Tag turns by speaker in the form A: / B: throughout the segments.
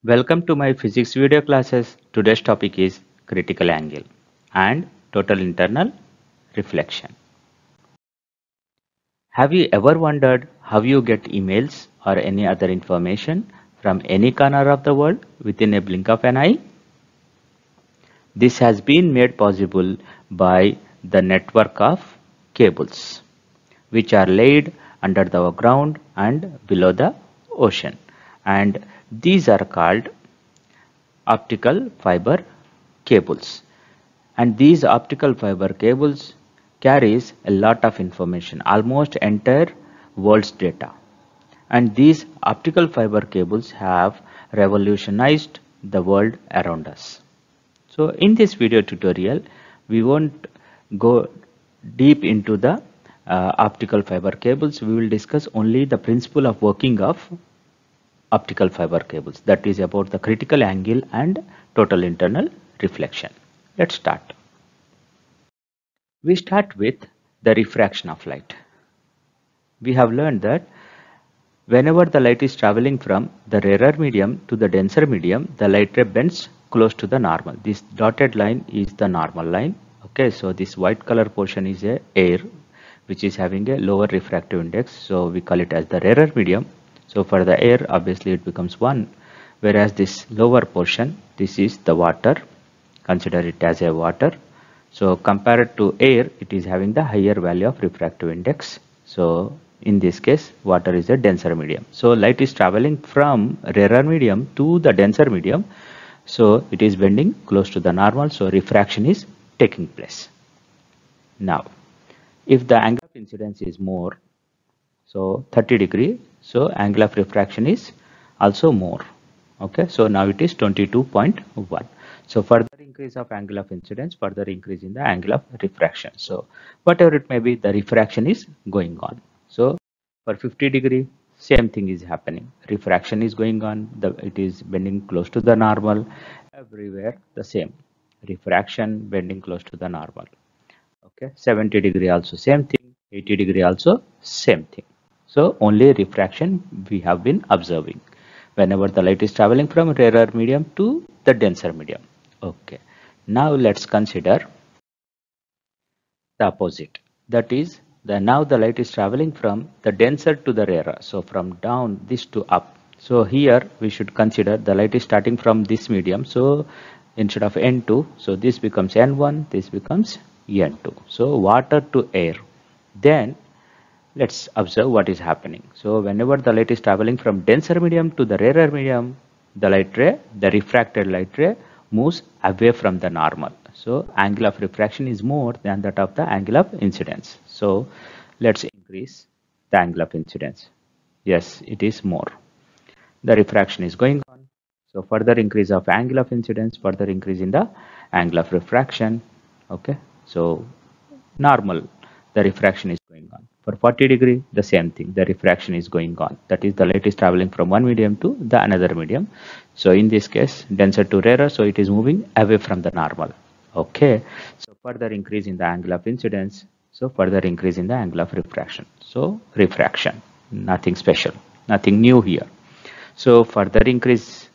A: Welcome to my physics video classes. Today's topic is critical angle and total internal reflection. Have you ever wondered how you get emails or any other information from any corner of the world within a blink of an eye? This has been made possible by the network of cables which are laid under the ground and below the ocean, and these are called optical fiber cables. And these optical fiber cables carries a lot of information, almost entire world's data. And these optical fiber cables have revolutionized the world around us. So in this video tutorial, we won't go deep into the optical fiber cables. We will discuss only the principle of working of optical fiber cables, that is about the critical angle and total internal reflection. Let's start. We start with the refraction of light. We have learned that whenever the light is traveling from the rarer medium to the denser medium, the light ray bends close to the normal. This dotted line is the normal line. Okay, so this white color portion is a air which is having a lower refractive index, so we call it as the rarer medium. So for the air, obviously it becomes 1, whereas this lower portion, this is the water. Consider it as a water. So compared to air, it is having the higher value of refractive index. So in this case, water is a denser medium. So light is traveling from rarer medium to the denser medium. So it is bending close to the normal. So refraction is taking place. Now, if the angle of incidence is more, so 30 degree, so angle of refraction is also more. Okay, so now it is 22.1. So further increase of angle of incidence, further increase in the angle of refraction. So whatever it may be, the refraction is going on. So for 50 degree, same thing is happening. Refraction is going on. It is bending close to the normal. Everywhere the same. Refraction bending close to the normal. Okay, 70 degree also same thing. 80 degree also same thing. So only refraction we have been observing whenever the light is traveling from rarer medium to the denser medium. Okay, now let's consider the opposite. That is, now the light is traveling from the denser to the rarer. So from down this to up. So here we should consider the light is starting from this medium. So instead of N2, so this becomes N1, this becomes N2. So water to air. Then let's observe what is happening. So whenever the light is traveling from denser medium to the rarer medium, the light ray, the refracted light ray moves away from the normal. So angle of refraction is more than that of the angle of incidence. So let's increase the angle of incidence. Yes, it is more. The refraction is going on. So further increase of angle of incidence, further increase in the angle of refraction. Okay, so normal, the refraction is going on. For 40 degree, the same thing, the refraction is going on. That is, the light is traveling from one medium to the another medium. So in this case, denser to rarer, so it is moving away from the normal. Okay, so further increase in the angle of incidence, so further increase in the angle of refraction. So refraction, nothing special, nothing new here. So further increase.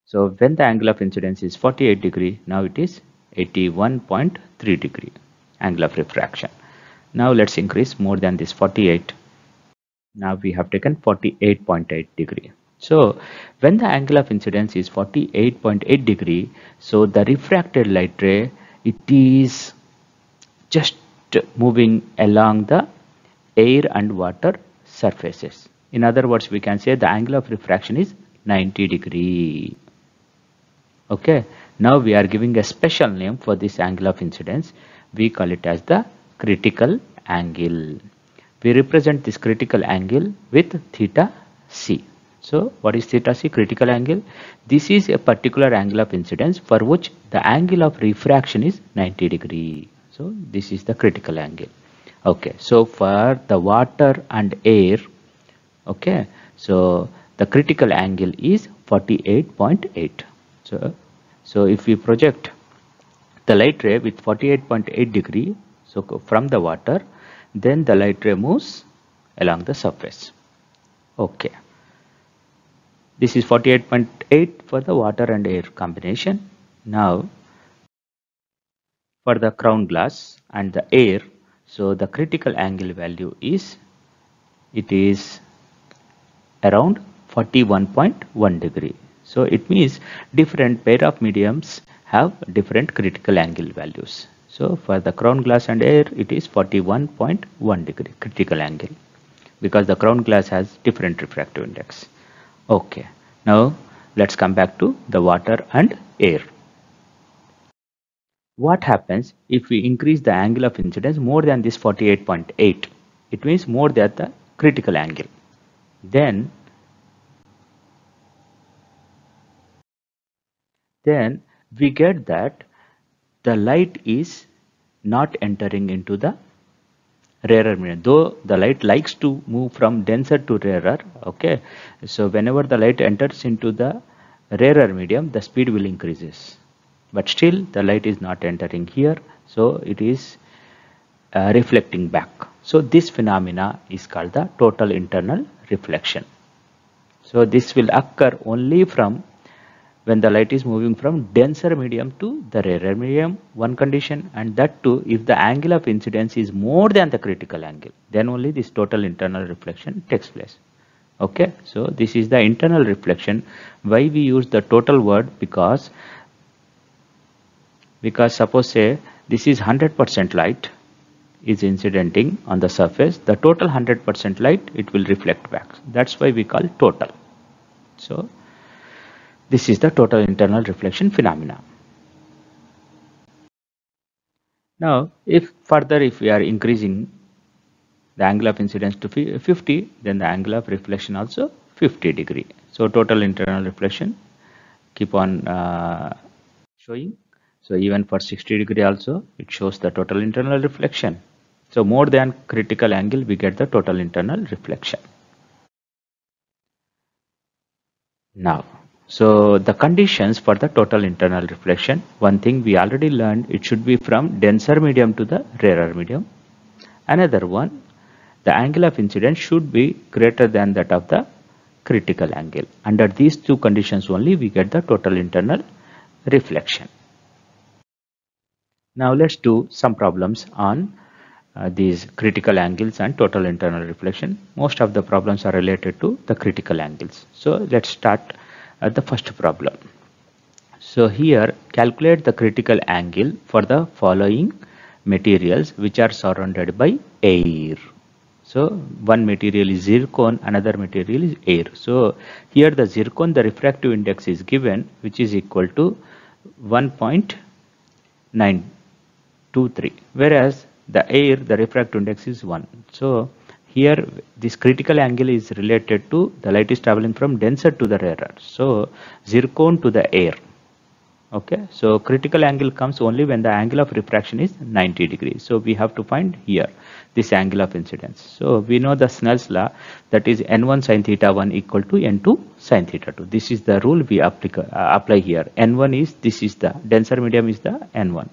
A: So when the angle of incidence is 48 degree, now it is 81.3 degree angle of refraction. Now let's increase more than this 48. Now we have taken 48.8 degree. So when the angle of incidence is 48.8 degree, so the refracted light ray, it is just moving along the air and water surfaces. In other words, we can say the angle of refraction is 90 degree. Okay, now we are giving a special name for this angle of incidence. We call it as the critical angle. We represent this critical angle with theta c. So what is theta c? Critical angle. This is a particular angle of incidence for which the angle of refraction is 90 degree. So this is the critical angle. Okay, so for the water and air, okay, so the critical angle is 48.8. So if we project the light ray with 48.8 degree, so from the water, then the light ray moves along the surface. Okay. This is 48.8 for the water and air combination. Now for the crown glass and the air, so the critical angle value is, it is around 41.1 degree. So it means different pair of mediums have different critical angle values. So for the crown glass and air, it is 41.1 degree critical angle, because the crown glass has different refractive index. Okay, now let's come back to the water and air. What happens if we increase the angle of incidence more than this 48.8? It means more than the critical angle. Then we get that the light is not entering into the rarer medium, though the light likes to move from denser to rarer. Okay, so whenever the light enters into the rarer medium, the speed will increases, but still the light is not entering here, so it is reflecting back. So this phenomena is called the total internal reflection. So this will occur only from when the light is moving from denser medium to the rarer medium, one condition, and that too if the angle of incidence is more than the critical angle, then only this total internal reflection takes place. Okay, so this is the internal reflection. Why we use the total word? Because suppose say this is 100% light is incidenting on the surface, the total 100% light, it will reflect back. That's why we call total. So this is the total internal reflection phenomena. Now if we are increasing the angle of incidence to 50, then the angle of reflection also 50 degree. So total internal reflection keep on showing. So even for 60 degree also it shows the total internal reflection. So more than critical angle we get the total internal reflection. Now, so the conditions for the total internal reflection, one thing we already learned, it should be from denser medium to the rarer medium. Another one, the angle of incidence should be greater than that of the critical angle. Under these two conditions only we get the total internal reflection. Now let's do some problems on these critical angles and total internal reflection. Most of the problems are related to the critical angles. So let's start the first problem. So here calculate the critical angle for the following materials which are surrounded by air. So one material is zircon, another material is air. So here the zircon, the refractive index is given, which is equal to 1.923, whereas the air, the refractive index is 1. So here this critical angle is related to the light is traveling from denser to the rarer. So zircon to the air. Okay, so critical angle comes only when the angle of refraction is 90 degrees. So we have to find here this angle of incidence. So we know the Snell's law, that is n1 sin theta 1 equal to n2 sin theta 2. This is the rule we apply here. N1 is, this is the denser medium is the n1.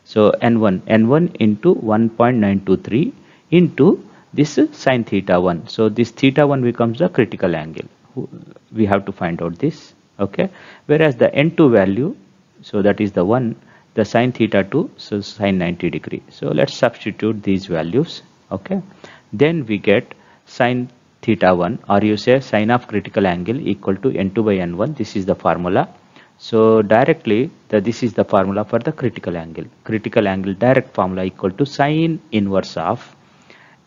A: So n1 into 1.923 into this sin theta 1. So this theta 1 becomes the critical angle. We have to find out this. Okay, whereas the n2 value, so that is the 1, the sin theta 2, so sin 90 degree. So let's substitute these values. Okay, then we get sin theta 1, or you say sin of critical angle equal to n2 by n1. This is the formula. So directly this is the formula for the critical angle. Critical angle direct formula equal to sin inverse of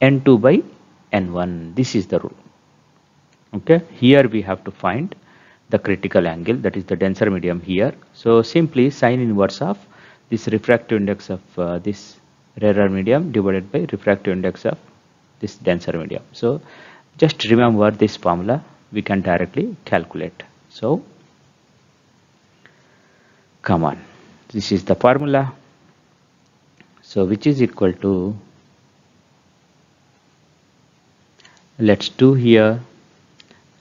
A: n2 by n1. This is the rule. Okay, here we have to find the critical angle, that is the denser medium here. So simply sin inverse of this refractive index of this rarer medium divided by refractive index of this denser medium. So just remember this formula, we can directly calculate. So come on, this is the formula. So which is equal to, let's do here.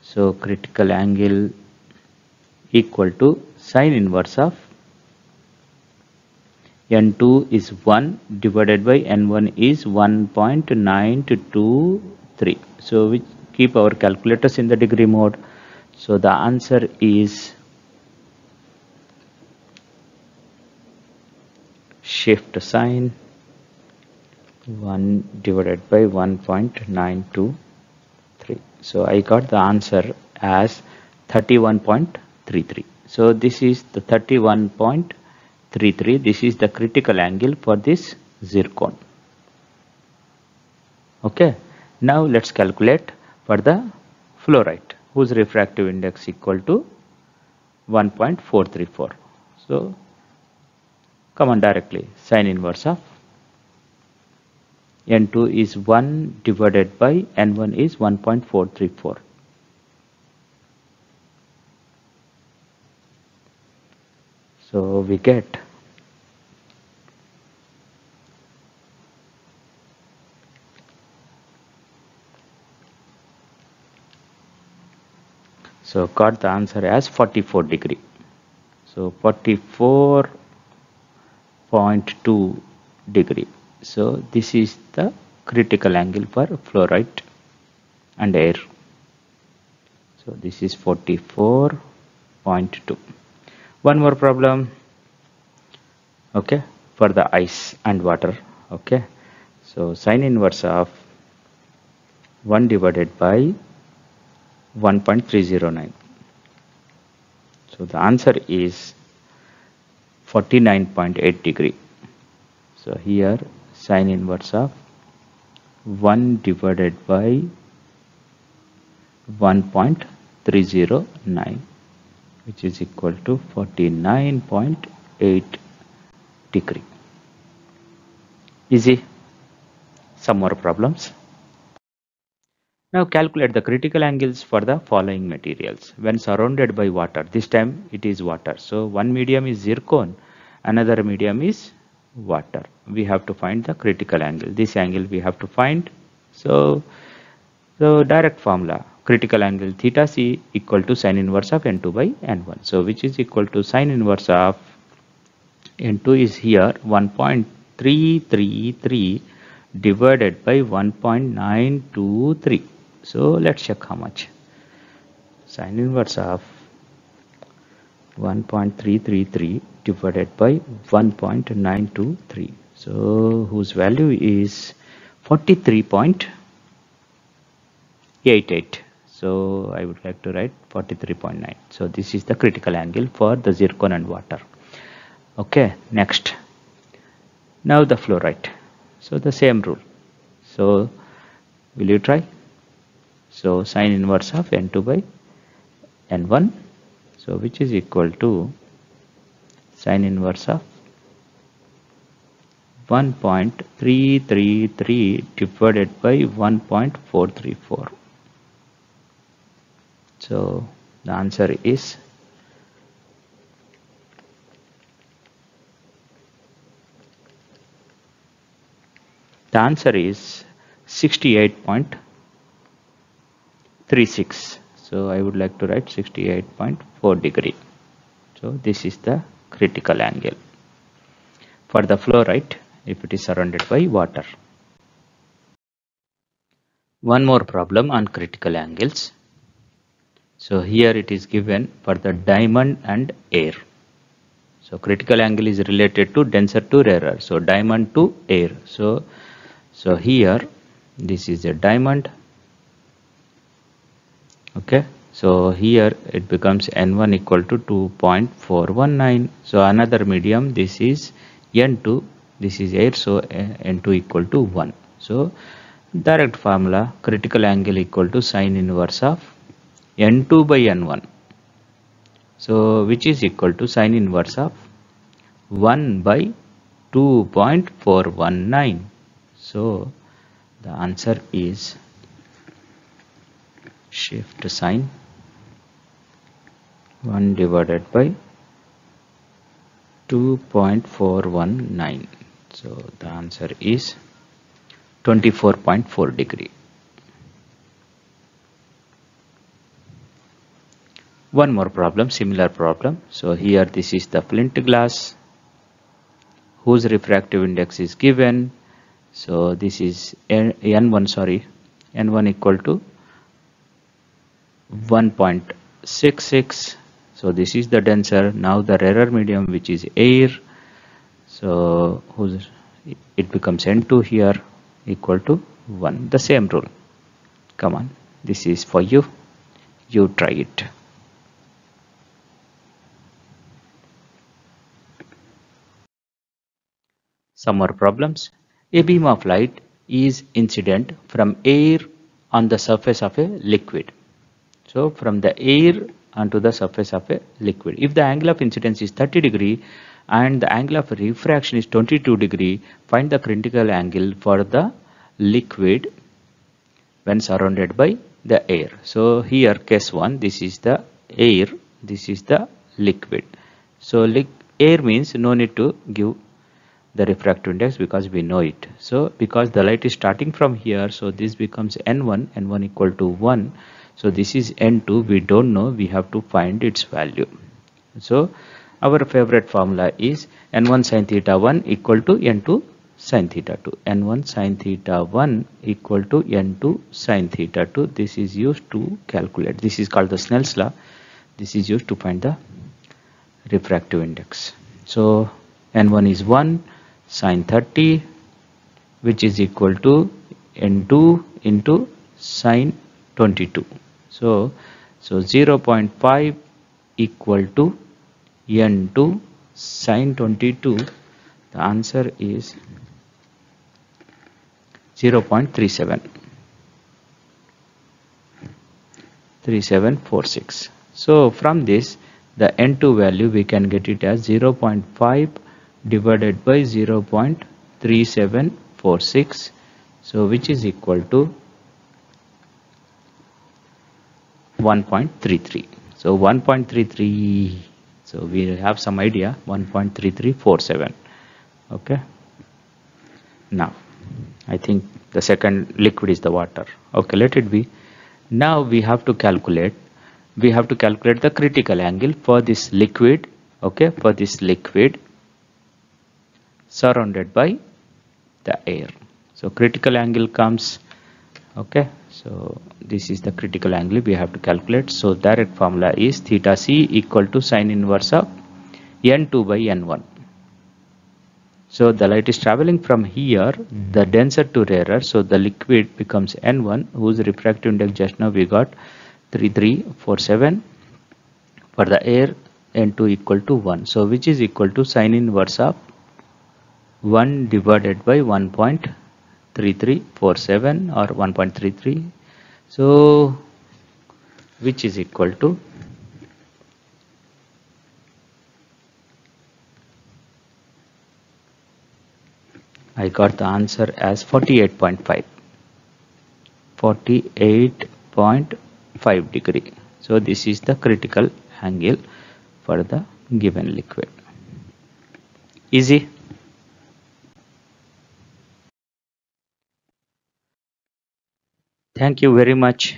A: So critical angle equal to sin inverse of n2 is 1 divided by n1 is 1.923. So we keep our calculators in the degree mode. So the answer is shift sine 1 divided by 1.923. So I got the answer as 31.33. So this is the 31.33. This is the critical angle for this zircon. Okay. Now let's calculate for the fluorite, whose refractive index equal to 1.434. So come on directly, sine inverse of N2 is 1 divided by N1 is 1.434. So we get got the answer as 44 degree. So 44.2 degree. So this is the critical angle for fluorite and air. So this is 44.2. One more problem. Okay, for the ice and water. Okay, so sine inverse of 1 divided by 1.309. So the answer is 49.8 degree. So here sine inverse of 1 divided by 1.309, which is equal to 49.8 degree. Easy. Some more problems. Now calculate the critical angles for the following materials when surrounded by water. This time it is water. So one medium is zircon, another medium is water. We have to find the critical angle. This angle we have to find. So direct formula, critical angle theta c equal to sine inverse of N2 by N1. So which is equal to sine inverse of N2 is here 1.333 divided by 1.923. So let's check how much. Sine inverse of 1.333 divided by 1.923. So whose value is 43.88. So I would like to write 43.9. So this is the critical angle for the zircon and water. Okay, next. Now the fluorite. So the same rule. So will you try? So sine inverse of N2 by N1. So which is equal to sine inverse of 1.333 divided by 1.434. So the answer is the answer is 68.36. So I would like to write 68.4 degree. So this is the critical angle for the fluorite if it is surrounded by water. One more problem on critical angles. So here it is given for the diamond and air. So critical angle is related to denser to rarer. So diamond to air. So here this is a diamond. Okay. So here it becomes N1 equal to 2.419. So another medium, this is N2, this is air, so N2 equal to 1. So direct formula, critical angle equal to sine inverse of N2 by N1. So which is equal to sine inverse of 1 by 2.419. So the answer is shift sine 1 divided by 2.419. So the answer is 24.4 degree. One more problem, similar problem. So here this is the flint glass whose refractive index is given. So this is N1 equal to 1.6 0.66. So this is the denser. Now the rarer medium, which is air. So it becomes N2 here equal to 1. The same rule. Come on, this is for you. You try it. Some more problems. A beam of light is incident from air on the surface of a liquid. So from the air onto the surface of a liquid. If the angle of incidence is 30 degree and the angle of refraction is 22 degree, find the critical angle for the liquid when surrounded by the air. So here case 1, this is the air, this is the liquid. So air means no need to give the refractive index because we know it. So because the light is starting from here, so this becomes N1, N1 equal to 1. So this is N2, we don't know, we have to find its value. So our favorite formula is N1 sin theta 1 equal to N2 sin theta 2. N1 sin theta 1 equal to N2 sin theta 2. This is used to calculate. This is called the Snell's law. This is used to find the refractive index. So N1 is 1 sin 30, which is equal to N2 into sin 22. So 0.5 equal to N2 sin 22. The answer is 0.37. 3746. So from this, the N2 value we can get it as 0.5 divided by 0.3746. So which is equal to 1.33. So 1.33. So we have some idea. 1.3347. Okay. Now I think the second liquid is the water. Okay, let it be. Now we have to calculate. We have to calculate the critical angle for this liquid. Okay, for this liquid surrounded by the air. So critical angle comes. Okay, so this is the critical angle we have to calculate. So direct formula is theta c equal to sine inverse of N2 by N1. So the light is traveling from here, the denser to rarer, so the liquid becomes N1, whose refractive index just now we got 3347. For the air, N2 equal to 1. So which is equal to sine inverse of 1 divided by 1.3347 or 1.33. So which is equal to I got the answer as 48.5. 48.5 degree. So this is the critical angle for the given liquid. Easy. Thank you very much.